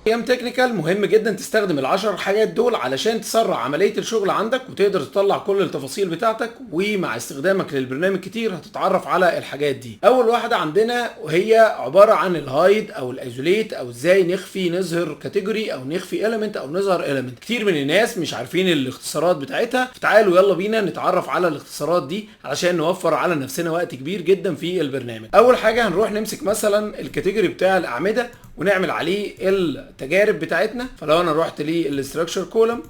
ايام تكنيكال مهم جدا تستخدم ال10 حاجات دول علشان تسرع عمليه الشغل عندك وتقدر تطلع كل التفاصيل بتاعتك، ومع استخدامك للبرنامج كتير هتتعرف على الحاجات دي. اول واحده عندنا وهي عباره عن الهايد او الايزوليت، او ازاي نخفي نظهر كاتيجوري او نخفي اليمنت او نظهر اليمنت. كتير من الناس مش عارفين الاختصارات بتاعتها، فتعالوا يلا بينا نتعرف على الاختصارات دي علشان نوفر على نفسنا وقت كبير جدا في البرنامج. اول حاجه هنروح نمسك مثلا الكاتيجوري بتاع الاعمده ونعمل عليه التجارب بتاعتنا. فلو انا رحت للستراكشر كولم،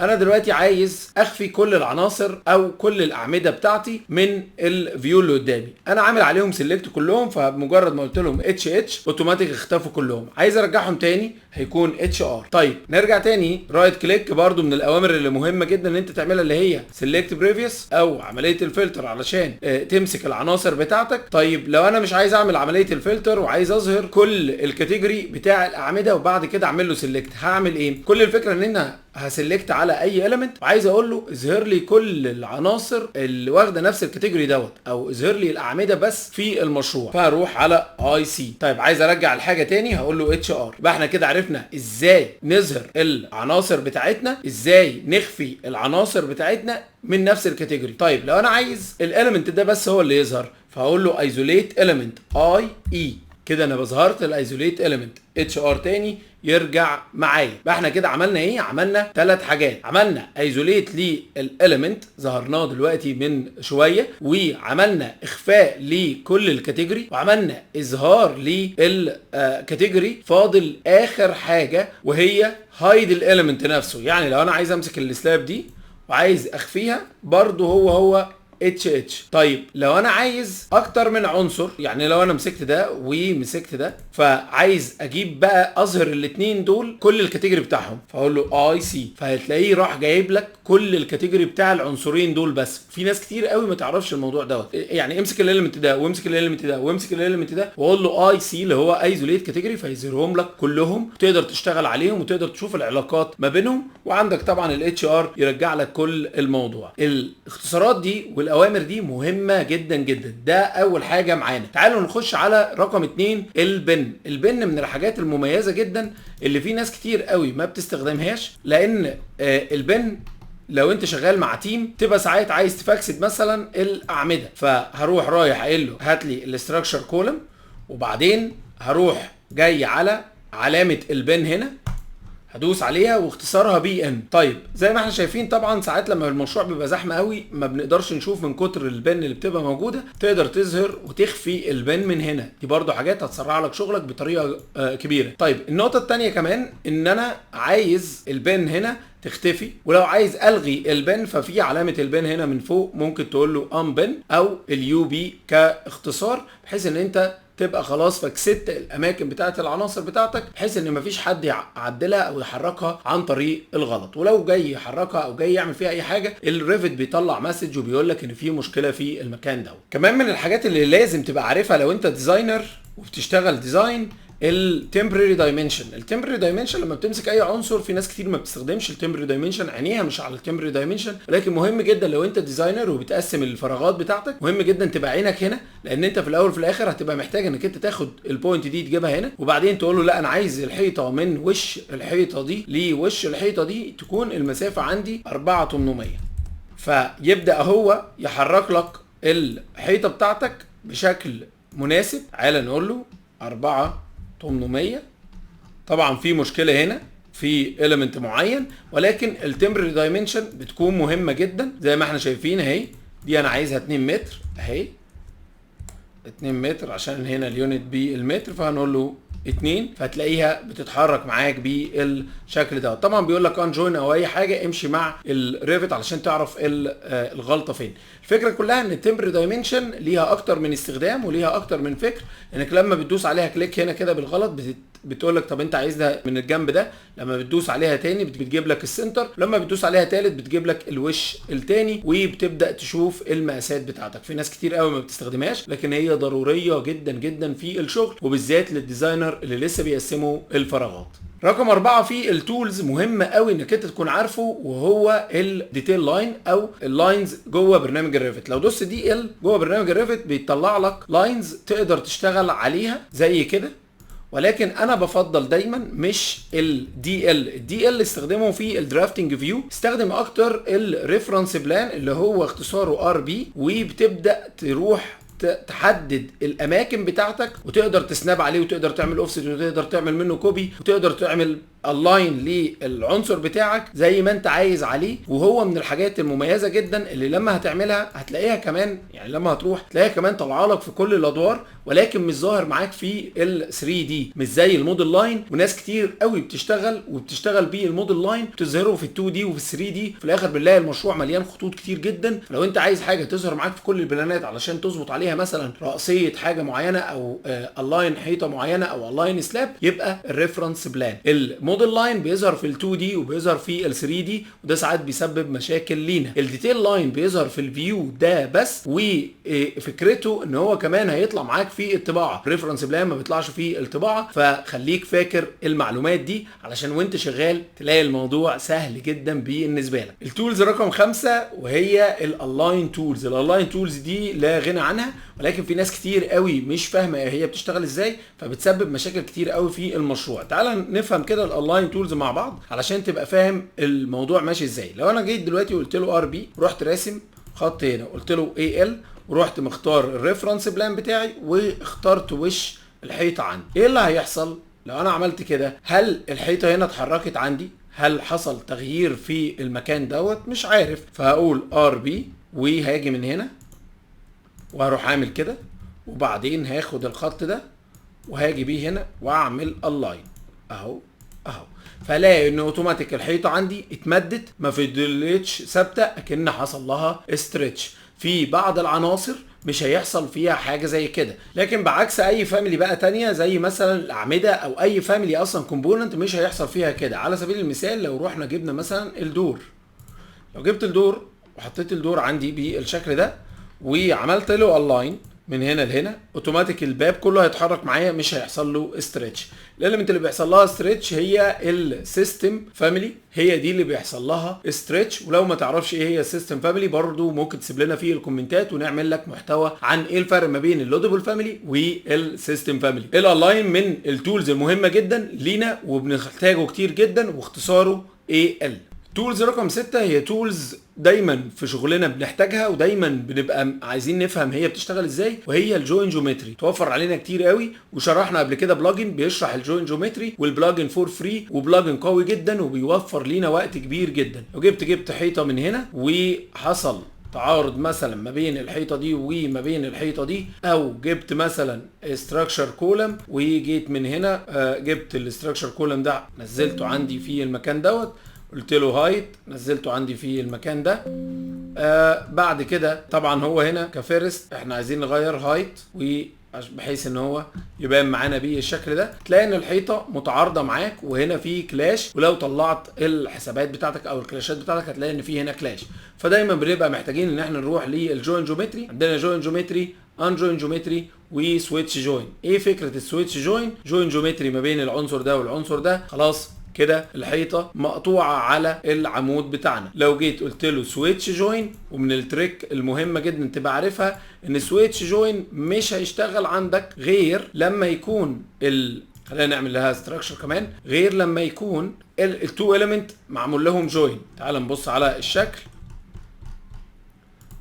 انا دلوقتي عايز اخفي كل العناصر او كل الاعمده بتاعتي من الفيو اللي قدامي. انا عامل عليهم سيلكت كلهم، فبمجرد ما قلت لهم اتش اوتوماتيك اختفوا كلهم. عايز ارجعهم تاني هيكون ار. طيب نرجع تاني، رايت كليك برضو من الاوامر اللي مهمه جدا ان انت تعملها، اللي هي سيلكت بريفيوس او عمليه الفلتر علشان تمسك العناصر بتاعتك. طيب لو انا مش عايز اعمل عمليه الفلتر وعايز اظهر كل الكاتيجوري بتاع الاعمده وبعد كده اعمل له سيلكت، هعمل ايه؟ كل الفكره ان انا هسلكت على اي اليمنت وعايز اقول له اظهر لي كل العناصر اللي واخده نفس الكاتيجوري دوت، او اظهر لي الاعمده بس في المشروع. فهروح على اي سي. طيب عايز ارجع الحاجه تاني هقول له ار. يبقى احنا كده عرفنا ازاي نظهر العناصر بتاعتنا، ازاي نخفي العناصر بتاعتنا من نفس الكاتيجوري. طيب لو انا عايز الاليمنت ده بس هو اللي يظهر، فهقول له ايزوليت اليمنت اي اي. كده انا بظهرت الايزوليت اليمنت. ار تاني يرجع معايا. يبقى احنا كده عملنا ايه؟ عملنا 3 حاجات. عملنا ايزوليت للاليمنت ظهرناه دلوقتي من شويه، وعملنا اخفاء لكل الكاتيجوري، وعملنا اظهار للكاتيجوري. فاضل اخر حاجه وهي هايد الاليمنت نفسه. يعني لو انا عايز امسك السلاب دي وعايز اخفيها، برضو هو اتش. طيب لو انا عايز اكتر من عنصر، يعني لو انا مسكت ده ومسكت ده، فعايز اجيب بقى اظهر الاثنين دول كل الكاتيجوري بتاعهم، فاقول له اي سي، فهتلاقيه راح جايب لك كل الكاتيجوري بتاع العنصرين دول. بس في ناس كتير قوي ما تعرفش الموضوع دوت. يعني امسك الاليمنت ده وامسك الاليمنت ده وامسك الاليمنت ده واقول له اي سي اللي هو ايزوليت كاتيجوري، فيظهرهم لك كلهم، تقدر تشتغل عليهم وتقدر تشوف العلاقات ما بينهم. وعندك طبعا الاتش ار يرجع لك كل الموضوع. الاختصارات دي والاوامر دي مهمه جدا جدا. ده اول حاجه معانا. تعالوا نخش على رقم 2، البن. البن من الحاجات المميزه جدا اللي في ناس كتير قوي ما بتستخدمهاش، لان البن لو انت شغال مع تيم تبقى ساعات عايز تفكسد مثلا الاعمده، فهروح رايح قايل له هات لي الاستراكشر كولم، وبعدين هروح جاي على علامه البن هنا، هدوس عليها واختصارها بي ان. طيب زي ما احنا شايفين طبعا ساعات لما المشروع بيبقى زحمه قوي ما بنقدرش نشوف من كتر البن اللي بتبقى موجوده، تقدر تظهر وتخفي البن من هنا. دي برضو حاجات هتسرع لك شغلك بطريقه كبيره. طيب النقطه الثانيه كمان ان انا عايز البن هنا تختفي، ولو عايز الغي البن ففي علامه البن هنا من فوق ممكن تقول له انبن او اليو بي كاختصار، بحيث ان انت تبقى خلاص فكست الاماكن بتاعت العناصر بتاعتك، بحيث ان مفيش حد يعدلها او يحركها عن طريق الغلط. ولو جاي يحركها او جاي يعمل فيها اي حاجه، الريفت بيطلع مسج وبيقول لك ان في مشكله في المكان ده. كمان من الحاجات اللي لازم تبقى عارفها لو انت ديزاينر وبتشتغل ديزاين، التمبرري دايمنشن. التمبرري دايمنشن لما بتمسك اي عنصر، في ناس كتير ما بتستخدمش التمبرري دايمنشن، عينيها مش على التمبرري دايمنشن، ولكن مهم جدا لو انت ديزاينر وبتقسم الفراغات بتاعتك، مهم جدا تبقى عينك هنا، لان انت في الاول وفي الاخر هتبقى محتاج انك انت تاخد البوينت دي تجيبها هنا، وبعدين تقول له لا انا عايز الحيطه من وش الحيطه دي لوش الحيطه دي تكون المسافه عندي 4800، فيبدا هو يحرك لك الحيطه بتاعتك بشكل مناسب. تعالى نقول له 4800. طبعا في مشكله هنا في element معين، ولكن التمبرري دايمنشن بتكون مهمه جدا زي ما احنا شايفين اهي. دي انا عايزها 2 متر اهي، 2 متر عشان هنا اليونت بالمتر، فهنقول له 2، فهتلاقيها بتتحرك معاك بالشكل ده. طبعا بيقول لك ان جوين او اي حاجه، امشي مع الريفت علشان تعرف الغلطه فين. الفكره كلها ان التمبرري دايمنشن ليها اكتر من استخدام وليها اكتر من فكر، انك لما بتدوس عليها كليك هنا كده بالغلط بتقول لك طب انت عايزها من الجنب ده، لما بتدوس عليها تاني بتجيب لك السنتر، لما بتدوس عليها تالت بتجيب لك الوش التاني، وبتبدا تشوف المقاسات بتاعتك. في ناس كتير قوي ما بتستخدمهاش، لكن هي ضروريه جدا جدا في الشغل، وبالذات للديزاينر اللي لسه بيقسموا الفراغات. رقم 4 في التولز مهم قوي انك انت تكون عارفه، وهو الديتيل لاين او اللاينز جوه برنامج الريفت. لو دوست دي ال جوه برنامج الريفت بيطلع لك لاينز تقدر تشتغل عليها زي كده، ولكن انا بفضل دايما مش الدي ال استخدمه في الدرافتنج فيو، استخدم اكتر الريفرنس بلان اللي هو اختصاره ار بي، وبتبدا تروح تحدد الاماكن بتاعتك وتقدر تسناب عليه وتقدر تعمل اوفست وتقدر تعمل منه كوبي وتقدر تعمل الاين للعنصر بتاعك زي ما انت عايز عليه. وهو من الحاجات المميزه جدا اللي لما هتعملها هتلاقيها كمان، يعني لما هتروح تلاقيها كمان طالعه لك في كل الادوار، ولكن مش ظاهر معاك في ال 3 دي، مش زي الموديل لاين. وناس كتير قوي بتشتغل بيه الموديل لاين بتظهره في ال 2 دي وفي ال 3 دي، في الاخر بنلاقي المشروع مليان خطوط كتير جدا. فلو انت عايز حاجه تظهر معاك في كل البلانات علشان تظبط عليها مثلا رأسيه حاجه معينه او الاين حيطه معينه او الاين سلاب، يبقى الريفرنس بلان. الموديل لاين بيظهر في ال 2 دي وبيظهر في ال 3 دي، وده ساعات بيسبب مشاكل لينا. الديتيل لاين بيظهر في الفيو ده بس، وفكرته ان هو كمان هيطلع معاك في الطباعه. الريفرنس بلان ما بيطلعش في الطباعه، فخليك فاكر المعلومات دي علشان وانت شغال تلاقي الموضوع سهل جدا بالنسبه لك. التولز رقم 5 وهي الالاين تولز. الالاين تولز دي لا غنى عنها، ولكن في ناس كتير قوي مش فاهمه هي بتشتغل ازاي، فبتسبب مشاكل كتير قوي في المشروع. تعال نفهم كده الالاين تولز مع بعض علشان تبقى فاهم الموضوع ماشي ازاي. لو انا جيت دلوقتي وقلت له ار بي، رحت راسم خط هنا قلت له اي ال، ورحت مختار الريفرنس بلان بتاعي واخترت وش الحيطه عندي، ايه اللي هيحصل لو انا عملت كده؟ هل الحيطه هنا اتحركت عندي؟ هل حصل تغيير في المكان دوت؟ مش عارف. فهقول ار بي وهاجي من هنا وهروح عامل كده، وبعدين هاخد الخط ده وهاجي بيه هنا واعمل اللاين اهو، فلاقي ان اوتوماتيك الحيطه عندي اتمدت، ما فضلتش ثابته، اكن حصل لها استرتش. في بعض العناصر مش هيحصل فيها حاجه زي كده، لكن بعكس اي فاميلي بقى تانية زي مثلا الاعمده او اي فاميلي اصلا كومبوننت مش هيحصل فيها كده. على سبيل المثال لو رحنا جبنا مثلا الدور، لو جبت الدور وحطيت الدور عندي بالشكل ده وعملت له الاين من هنا لهنا، اوتوماتيك الباب كله هيتحرك معايا، مش هيحصل له استرتش. الاليمنت اللي بيحصل لها استرتش هي السيستم فاميلي، هي دي اللي بيحصل لها استرتش. ولو ما تعرفش ايه هي السيستم فاميلي برضو ممكن تسيب لنا في الكومنتات ونعمل لك محتوى عن ايه الفرق ما بين اللودبل فاميلي والسيستم فاميلي. الالاين من التولز المهمه جدا لينا وبنحتاجه كتير جدا، واختصاره AL. تولز رقم 6 هي تولز دايما في شغلنا بنحتاجها ودايما بنبقى عايزين نفهم هي بتشتغل ازاي، وهي الجوين جيومتري. توفر علينا كتير قوي، وشرحنا قبل كده بلجن بيشرح الجوين جيومتري، والبلجن فور فري وبلجن قوي جدا وبيوفر لينا وقت كبير جدا. لو جبت حيطه من هنا وحصل تعارض مثلا ما بين الحيطه دي وما بين الحيطه دي، او جبت مثلا استراكشر كولم وجيت من هنا جبت الاستراكشر كولم ده نزلته عندي في المكان دوت، قلت له هايت نزلته عندي في المكان ده. بعد كده طبعا هو هنا كفيرست احنا عايزين نغير هايت بحيث ان هو يبان معانا بيه الشكل ده. تلاقي ان الحيطه متعارضه معاك وهنا في كلاش، ولو طلعت الحسابات بتاعتك او الكلاشات بتاعتك هتلاقي ان في هنا كلاش. فدايما بنبقى محتاجين ان احنا نروح للجوين جيومتري. عندنا جوين جيومتري، ان جوين جيومتري، وسويتش جوين. ايه فكره السويتش جوين؟ جوين جيومتري ما بين العنصر ده والعنصر ده، خلاص كده الحيطه مقطوعه على العمود بتاعنا. لو جيت قلت له سويتش جوين، ومن التريك المهمه جدا تبقى عارفها ان سويتش جوين مش هيشتغل عندك غير لما يكون خلينا نعمل لها ستراكشر كمان، غير لما يكون التو اليمنت معمول لهم جوين. تعال نبص على الشكل،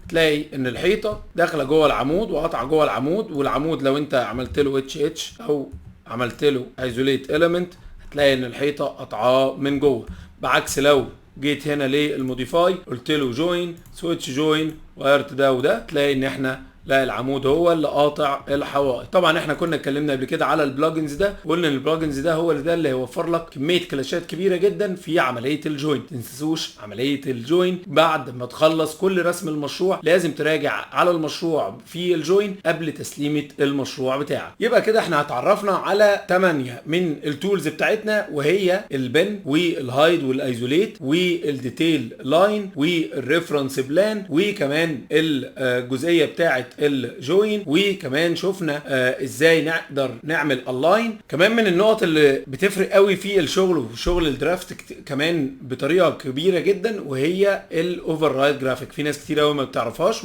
تلاقي ان الحيطه داخله جوه العمود وقطع جوه العمود، والعمود لو انت عملت له اتش او عملت له ايزوليت اليمنت تلاقي ان الحيطه قطعاه من جوه. بعكس لو جيت هنا للموديفاي قلت له جوين سويتش جوين وغيرت ده وده، تلاقي ان احنا لا العمود هو اللي قاطع الحوائط. طبعا احنا كنا اتكلمنا قبل كده على البلجنز ده، وقلنا ان البلجنز ده هو اللي هيوفر لك كميه كلاشات كبيره جدا في عمليه الجوين. تنسوش عمليه الجوين بعد ما تخلص كل رسم المشروع لازم تراجع على المشروع في الجوين قبل تسليمه المشروع بتاعك. يبقى كده احنا اتعرفنا على 8 من التولز بتاعتنا، وهي البن والهايد والايزوليت والديتيل لاين والريفرنس بلان، وكمان الجزئيه بتاعه الجوين، وكمان شفنا ازاي نقدر نعمل الاين. كمان من النقط اللي بتفرق قوي في الشغل وشغل الدرافت كمان بطريقه كبيره جدا وهي الاوفر رايت جرافيك. في ناس كتير قوي ما بتعرفهاش،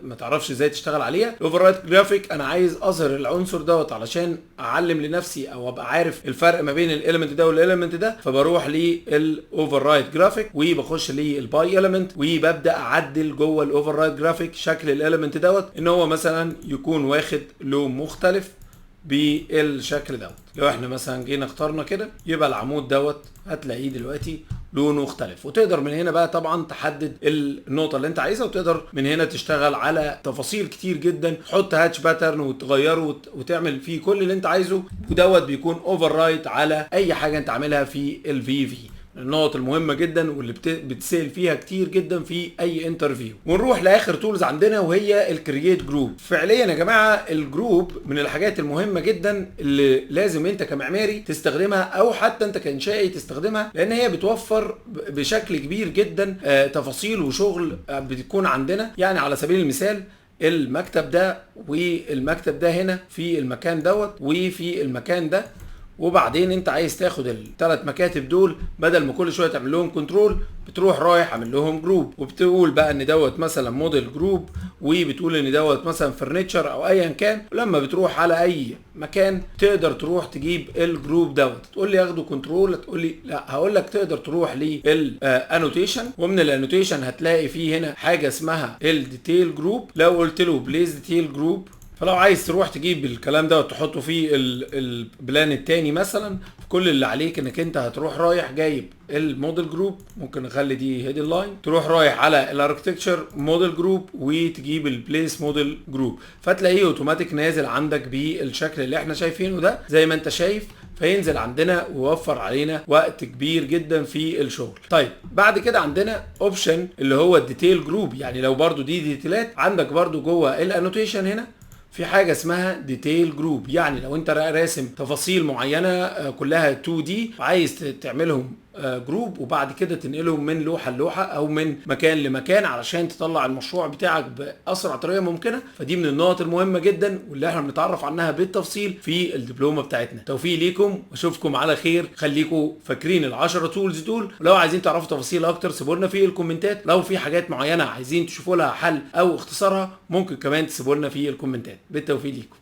ما تعرفش ازاي تشتغل عليها. الاوفر رايت جرافيك انا عايز اظهر العنصر دوت علشان اعلم لنفسي او ابقى عارف الفرق ما بين الاليمنت ده والاليمنت ده، فبروح للاوفر رايت جرافيك وبخش للباي اليمنت وببدا اعدل جوه الاوفر رايت جرافيك شكل الاليمنت دوت ان هو مثلا يكون واخد لون مختلف بالشكل دوت. لو احنا مثلا جينا اخترنا كده يبقى العمود دوت هتلاقيه دلوقتي لونه مختلف. وتقدر من هنا بقى طبعا تحدد النقطه اللي انت عايزها، وتقدر من هنا تشتغل على تفاصيل كتير جدا، تحط هاتش باترن وتغيره وتعمل فيه كل اللي انت عايزه، ودوت بيكون اوفر رايت على اي حاجه انت عاملها في الفي في. النقط المهمة جدا واللي بتسأل فيها كتير جدا في اي انترفيو. ونروح لاخر تولز عندنا وهي الكرييت جروب. فعليا يا جماعة الجروب من الحاجات المهمة جدا اللي لازم انت كمعماري تستخدمها او حتى انت كإنشائي تستخدمها، لان هي بتوفر بشكل كبير جدا تفاصيل وشغل بتكون عندنا. يعني على سبيل المثال المكتب ده والمكتب ده هنا في المكان دوت وفي المكان ده، وبعدين انت عايز تاخد الثلاث مكاتب دول بدل ما كل شويه تعمل لهم كنترول، بتروح رايح عامل لهم جروب، وبتقول بقى ان دوت مثلا موديل جروب، وبتقول ان دوت مثلا فرنتشر او ايا كان. ولما بتروح على اي مكان تقدر تروح تجيب الجروب دوت. تقول لي اخده كنترول، تقول لي لا، هقول لك تقدر تروح للانوتيشن، ومن الانوتيشن هتلاقي فيه هنا حاجه اسمها الديتيل جروب. لو قلت له بليز ديتيل جروب، فلو عايز تروح تجيب الكلام ده وتحطه في البلان التاني مثلا، كل اللي عليك انك انت هتروح رايح جايب الموديل جروب، ممكن نخلي دي هيدن لاين، تروح رايح على الاركتكتشر موديل جروب وتجيب البليس موديل جروب، فتلاقيه اوتوماتيك نازل عندك بالشكل اللي احنا شايفينه ده زي ما انت شايف. فينزل عندنا ويوفر علينا وقت كبير جدا في الشغل. طيب بعد كده عندنا اوبشن اللي هو الديتيل جروب. يعني لو برضو دي ديتيلات عندك برضو جوه الانوتيشن هنا في حاجة اسمها ديتيل جروب. يعني لو انت راسم تفاصيل معينة كلها 2 دي عايز تعملهم جروب وبعد كده تنقلهم من لوحة لوحة او من مكان لمكان علشان تطلع المشروع بتاعك باسرع طريقة ممكنة. فدي من النقط المهمة جدا واللي احنا بنتعرف عنها بالتفصيل في الدبلومة بتاعتنا. توفيق ليكم واشوفكم على خير. خليكم فاكرين ال10 تولز دول، ولو عايزين تعرفوا تفاصيل اكتر سيبوا لنا في الكومنتات. لو في حاجات معينة عايزين تشوفوا لها حل او اختصارها ممكن كمان تسيبوا لنا في الكومنتات. بالتوفيق ليكم.